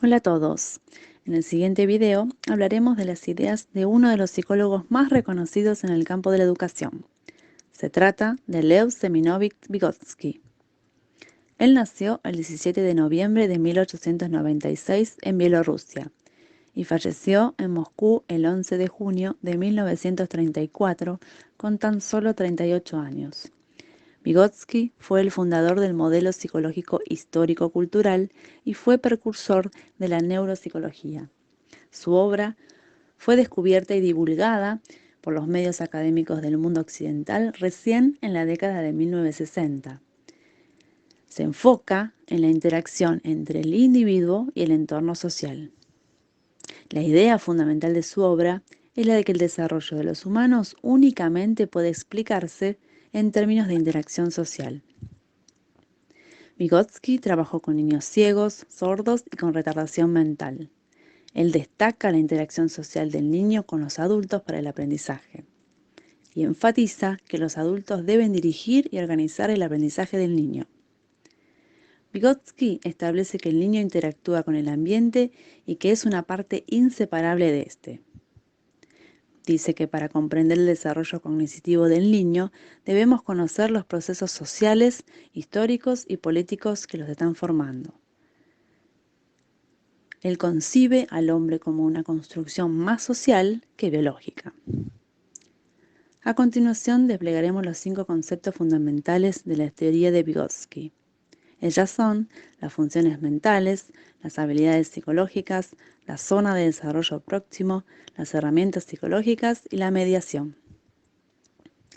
Hola a todos. En el siguiente video hablaremos de las ideas de uno de los psicólogos más reconocidos en el campo de la educación. Se trata de Lev Seminovich Vygotsky. Él nació el 17 de noviembre de 1896 en Bielorrusia y falleció en Moscú el 11 de junio de 1934 con tan solo 38 años. Vygotsky fue el fundador del modelo psicológico histórico-cultural y fue precursor de la neuropsicología. Su obra fue descubierta y divulgada por los medios académicos del mundo occidental recién en la década de 1960. Se enfoca en la interacción entre el individuo y el entorno social. La idea fundamental de su obra es la de que el desarrollo de los humanos únicamente puede explicarse en términos de interacción social. Vygotsky trabajó con niños ciegos, sordos y con retardación mental. Él destaca la interacción social del niño con los adultos para el aprendizaje y enfatiza que los adultos deben dirigir y organizar el aprendizaje del niño. Vygotsky establece que el niño interactúa con el ambiente y que es una parte inseparable de este. Dice que para comprender el desarrollo cognitivo del niño debemos conocer los procesos sociales, históricos y políticos que los están formando. Él concibe al hombre como una construcción más social que biológica. A continuación desplegaremos los 5 conceptos fundamentales de la teoría de Vygotsky. Ellas son las funciones mentales, las habilidades psicológicas, la zona de desarrollo próximo, las herramientas psicológicas y la mediación.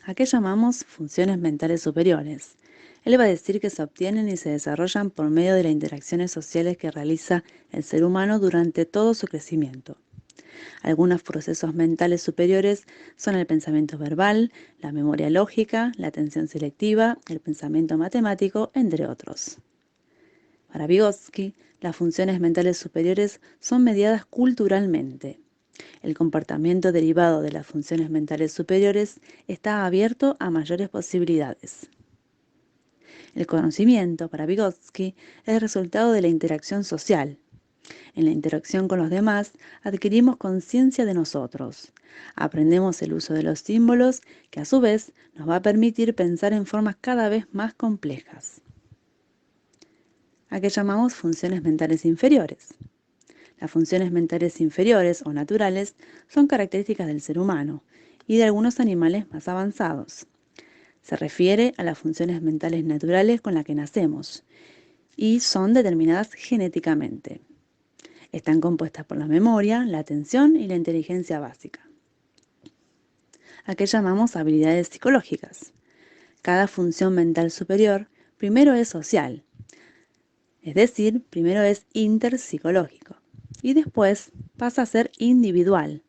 ¿A qué llamamos funciones mentales superiores? Él va a decir que se obtienen y se desarrollan por medio de las interacciones sociales que realiza el ser humano durante todo su crecimiento. Algunos procesos mentales superiores son el pensamiento verbal, la memoria lógica, la atención selectiva, el pensamiento matemático, entre otros. Para Vygotsky, las funciones mentales superiores son mediadas culturalmente. El comportamiento derivado de las funciones mentales superiores está abierto a mayores posibilidades. El conocimiento, para Vygotsky, es resultado de la interacción social. En la interacción con los demás, adquirimos conciencia de nosotros. Aprendemos el uso de los símbolos, que a su vez nos va a permitir pensar en formas cada vez más complejas. ¿A qué llamamos funciones mentales inferiores? Las funciones mentales inferiores o naturales son características del ser humano y de algunos animales más avanzados. Se refiere a las funciones mentales naturales con las que nacemos y son determinadas genéticamente. Están compuestas por la memoria, la atención y la inteligencia básica. ¿A qué llamamos habilidades psicológicas? Cada función mental superior primero es social, es decir, primero es interpsicológico y después pasa a ser individual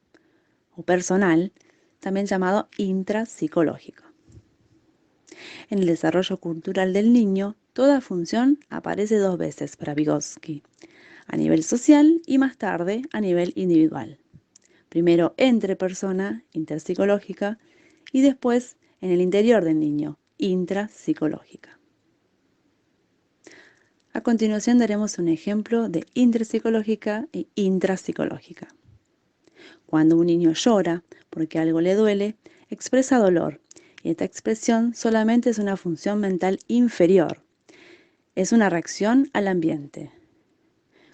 o personal, también llamado intrapsicológico. En el desarrollo cultural del niño, toda función aparece 2 veces para Vygotsky, a nivel social y más tarde a nivel individual. Primero entre persona, interpsicológica, y después en el interior del niño, intrapsicológica. A continuación daremos un ejemplo de interpsicológica e intrapsicológica. Cuando un niño llora porque algo le duele, expresa dolor, y esta expresión solamente es una función mental inferior. Es una reacción al ambiente.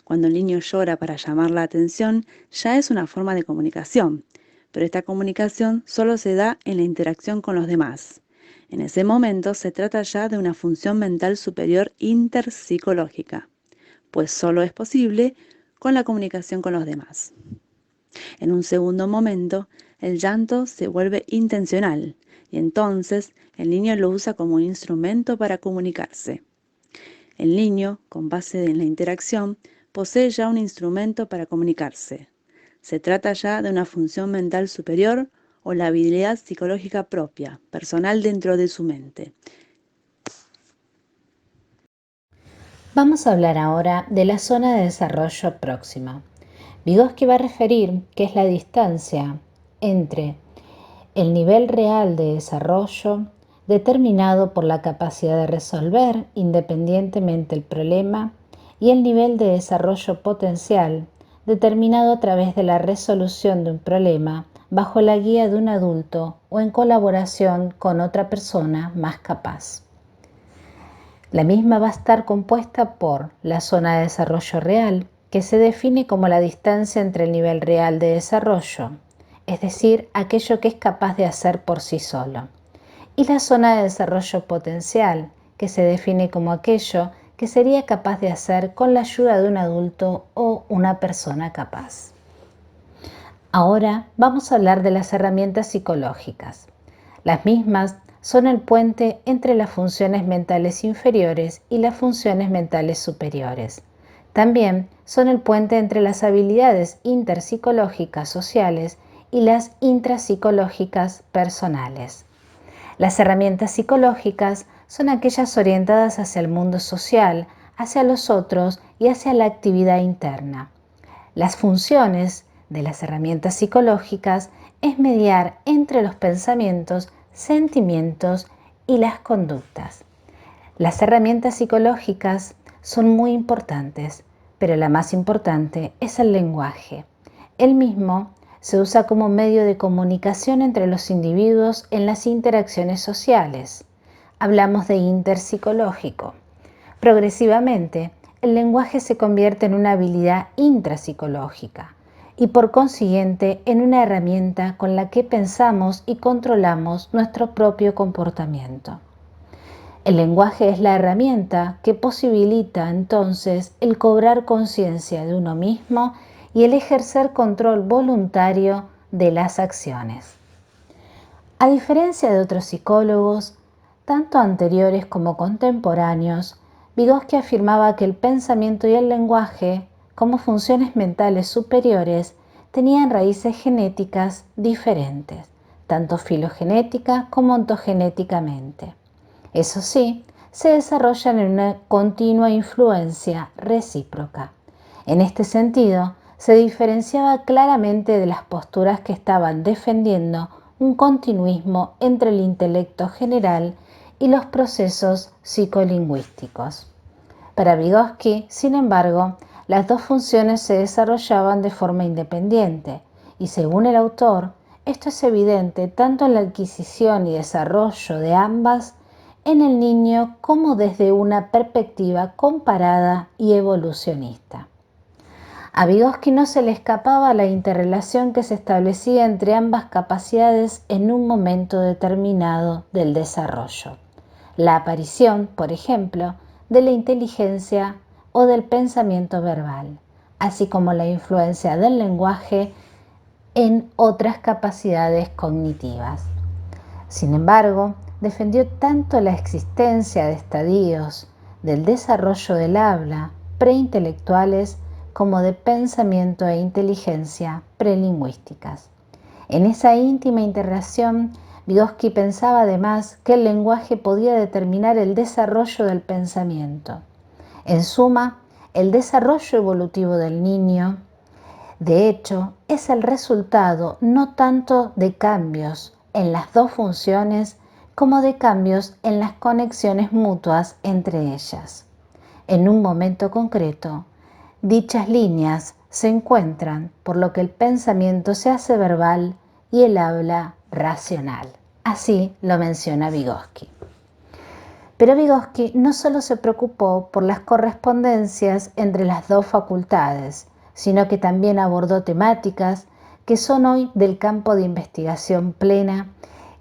Cuando el niño llora para llamar la atención, ya es una forma de comunicación, pero esta comunicación solo se da en la interacción con los demás. En ese momento se trata ya de una función mental superior interpsicológica, pues solo es posible con la comunicación con los demás. En un segundo momento, el llanto se vuelve intencional y entonces el niño lo usa como un instrumento para comunicarse. El niño, con base en la interacción, posee ya un instrumento para comunicarse. Se trata ya de una función mental superior o la habilidad psicológica propia, personal dentro de su mente. Vamos a hablar ahora de la zona de desarrollo próxima. Vygotsky va a referir que es la distancia entre el nivel real de desarrollo determinado por la capacidad de resolver independientemente el problema y el nivel de desarrollo potencial determinado a través de la resolución de un problema bajo la guía de un adulto o en colaboración con otra persona más capaz. La misma va a estar compuesta por la zona de desarrollo real, que se define como la distancia entre el nivel real de desarrollo, es decir, aquello que es capaz de hacer por sí solo, y la zona de desarrollo potencial, que se define como aquello que sería capaz de hacer con la ayuda de un adulto o una persona capaz. Ahora vamos a hablar de las herramientas psicológicas. Las mismas son el puente entre las funciones mentales inferiores y las funciones mentales superiores. También son el puente entre las habilidades interpsicológicas sociales y las intrapsicológicas personales. Las herramientas psicológicas son aquellas orientadas hacia el mundo social, hacia los otros y hacia la actividad interna. Las funciones de las herramientas psicológicas es mediar entre los pensamientos, sentimientos y las conductas. Las herramientas psicológicas son muy importantes, pero la más importante es el lenguaje. El mismo se usa como medio de comunicación entre los individuos en las interacciones sociales. Hablamos de interpsicológico. Progresivamente, el lenguaje se convierte en una habilidad intrapsicológica y por consiguiente en una herramienta con la que pensamos y controlamos nuestro propio comportamiento. El lenguaje es la herramienta que posibilita entonces el cobrar conciencia de uno mismo y el ejercer control voluntario de las acciones. A diferencia de otros psicólogos, tanto anteriores como contemporáneos, Vygotsky afirmaba que el pensamiento y el lenguaje, como funciones mentales superiores, tenían raíces genéticas diferentes, tanto filogenética como ontogenéticamente. Eso sí, se desarrollan en una continua influencia recíproca. En este sentido, se diferenciaba claramente de las posturas que estaban defendiendo un continuismo entre el intelecto general y los procesos psicolingüísticos. Para Vygotsky, sin embargo, las dos funciones se desarrollaban de forma independiente y, según el autor, esto es evidente tanto en la adquisición y desarrollo de ambas en el niño como desde una perspectiva comparada y evolucionista. A Vygotsky no se le escapaba la interrelación que se establecía entre ambas capacidades en un momento determinado del desarrollo. La aparición, por ejemplo, de la inteligencia o del pensamiento verbal, así como la influencia del lenguaje en otras capacidades cognitivas. Sin embargo, defendió tanto la existencia de estadios del desarrollo del habla preintelectuales como de pensamiento e inteligencia prelingüísticas. En esa íntima interrelación, Vygotsky pensaba además que el lenguaje podía determinar el desarrollo del pensamiento. En suma, el desarrollo evolutivo del niño, de hecho, es el resultado no tanto de cambios en las dos funciones como de cambios en las conexiones mutuas entre ellas. En un momento concreto, dichas líneas se encuentran, por lo que el pensamiento se hace verbal y el habla racional. Así lo menciona Vygotsky. Pero Vygotsky no solo se preocupó por las correspondencias entre las dos facultades, sino que también abordó temáticas que son hoy del campo de investigación plena,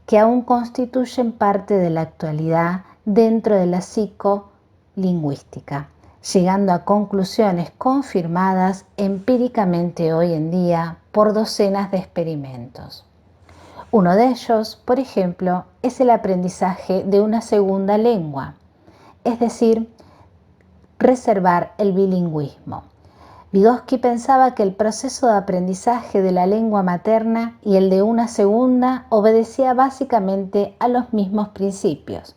que aún constituyen parte de la actualidad dentro de la psicolingüística, llegando a conclusiones confirmadas empíricamente hoy en día por docenas de experimentos. Uno de ellos, por ejemplo, es el aprendizaje de una segunda lengua, es decir, reservar el bilingüismo. Vygotsky pensaba que el proceso de aprendizaje de la lengua materna y el de una segunda obedecía básicamente a los mismos principios.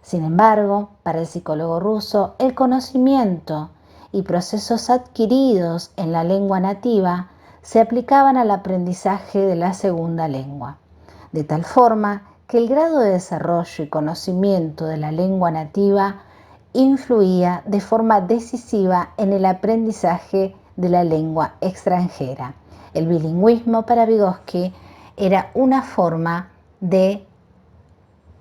Sin embargo, para el psicólogo ruso, el conocimiento y procesos adquiridos en la lengua nativa se aplicaban al aprendizaje de la segunda lengua, de tal forma que el grado de desarrollo y conocimiento de la lengua nativa influía de forma decisiva en el aprendizaje de la lengua extranjera. El bilingüismo para Vygotsky era una forma de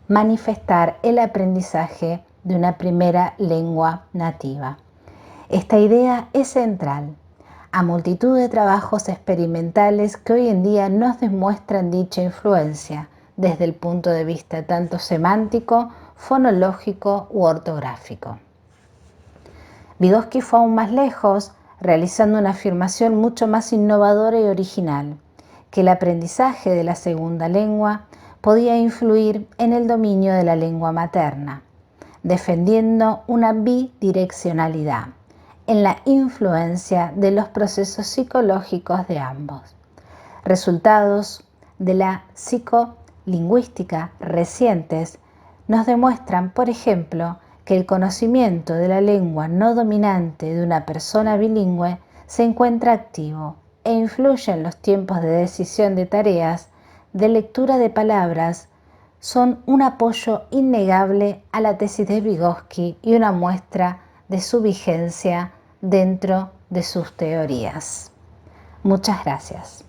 manifestar el aprendizaje de una primera lengua nativa. Esta idea es central a multitud de trabajos experimentales que hoy en día nos demuestran dicha influencia desde el punto de vista tanto semántico, fonológico u ortográfico. Vygotsky fue aún más lejos, realizando una afirmación mucho más innovadora y original, que el aprendizaje de la segunda lengua podía influir en el dominio de la lengua materna, defendiendo una bidireccionalidad en la influencia de los procesos psicológicos de ambos. Resultados de la psicolingüística recientes nos demuestran, por ejemplo, que el conocimiento de la lengua no dominante de una persona bilingüe se encuentra activo e influye en los tiempos de decisión de tareas, de lectura de palabras, son un apoyo innegable a la tesis de Vygotsky y una muestra de su vigencia dentro de sus teorías. Muchas gracias.